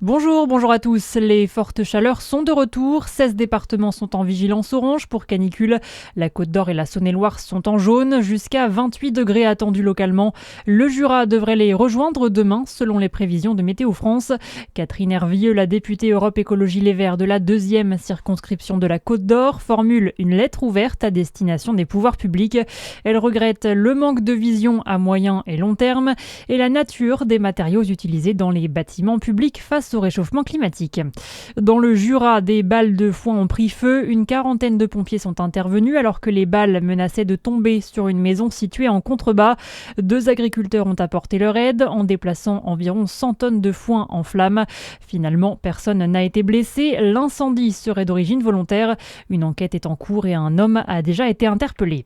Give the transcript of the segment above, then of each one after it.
Bonjour à tous. Les fortes chaleurs sont de retour. 16 départements sont en vigilance orange pour canicule. La Côte d'Or et la Saône-et-Loire sont en jaune, jusqu'à 28 degrés attendus localement. Le Jura devrait les rejoindre demain, selon les prévisions de Météo France. Catherine Hervieux, la députée Europe Écologie Les Verts de la 2e circonscription de la Côte d'Or, formule une lettre ouverte à destination des pouvoirs publics. Elle regrette le manque de vision à moyen et long terme et la nature des matériaux utilisés dans les bâtiments publics face au réchauffement climatique. Dans le Jura, des balles de foin ont pris feu. Une quarantaine de pompiers sont intervenus alors que les balles menaçaient de tomber sur une maison située en contrebas. 2 agriculteurs ont apporté leur aide en déplaçant environ 100 tonnes de foin en flammes. Finalement, personne n'a été blessé. L'incendie serait d'origine volontaire. Une enquête est en cours et un homme a déjà été interpellé.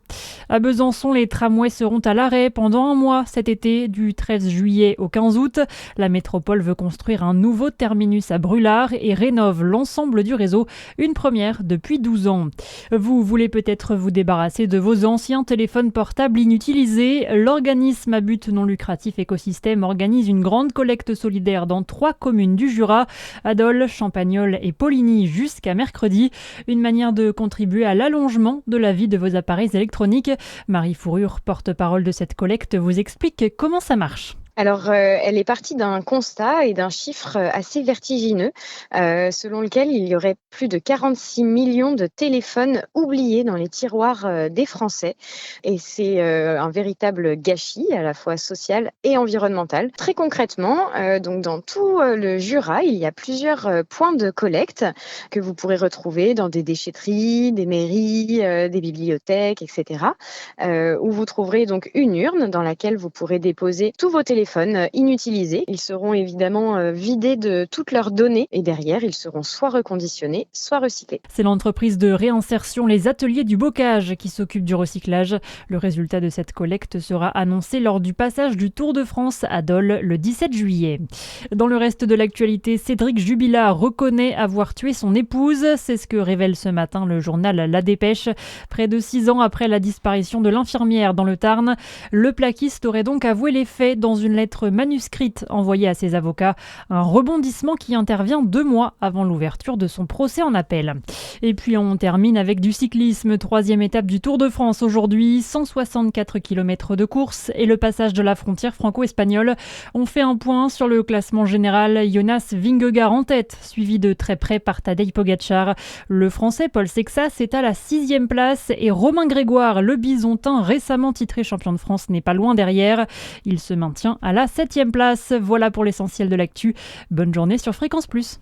À Besançon, les tramways seront à l'arrêt pendant un mois cet été, du 13 juillet au 15 août. La métropole veut construire un nouveau terminus à Brûlard et rénove l'ensemble du réseau, une première depuis 12 ans. Vous voulez peut-être vous débarrasser de vos anciens téléphones portables inutilisés. L'organisme à but non lucratif Écosystème organise une grande collecte solidaire dans 3 communes du Jura, Adol, Champagnole et Poligny, jusqu'à mercredi. Une manière de contribuer à l'allongement de la vie de vos appareils électroniques. Marie Fourrure, porte-parole de cette collecte, vous explique comment ça marche. Alors, elle est partie d'un constat et d'un chiffre assez vertigineux, selon lequel il y aurait plus de 46 millions de téléphones oubliés dans les tiroirs, des Français et c'est, un véritable gâchis à la fois social et environnemental. Très concrètement, donc dans tout, le Jura, il y a plusieurs, points de collecte que vous pourrez retrouver dans des déchetteries, des mairies, des bibliothèques et cetera, où vous trouverez donc une urne dans laquelle vous pourrez déposer tous vos téléphones inutilisés. Ils seront évidemment vidés de toutes leurs données et derrière, ils seront soit reconditionnés, soit recyclés. C'est l'entreprise de réinsertion Les Ateliers du Bocage qui s'occupe du recyclage. Le résultat de cette collecte sera annoncé lors du passage du Tour de France à Dole le 17 juillet. Dans le reste de l'actualité, Cédric Jubilard reconnaît avoir tué son épouse. C'est ce que révèle ce matin le journal La Dépêche. Près de 6 ans après la disparition de l'infirmière dans le Tarn, le plaquiste aurait donc avoué les faits dans une lettre manuscrite envoyée à ses avocats. Un rebondissement qui intervient 2 mois avant l'ouverture de son procès en appel. Et puis on termine avec du cyclisme. 3e étape du Tour de France aujourd'hui. 164 km de course et le passage de la frontière franco-espagnole. On fait un point sur le classement général. Jonas Vingegaard en tête, suivi de très près par Tadej Pogačar. Le français Paul Sexas est à la 6e place et Romain Grégoire, le bisontin récemment titré champion de France, n'est pas loin derrière. Il se maintient à la 7e place. Voilà pour l'essentiel de l'actu. Bonne journée sur Fréquence Plus.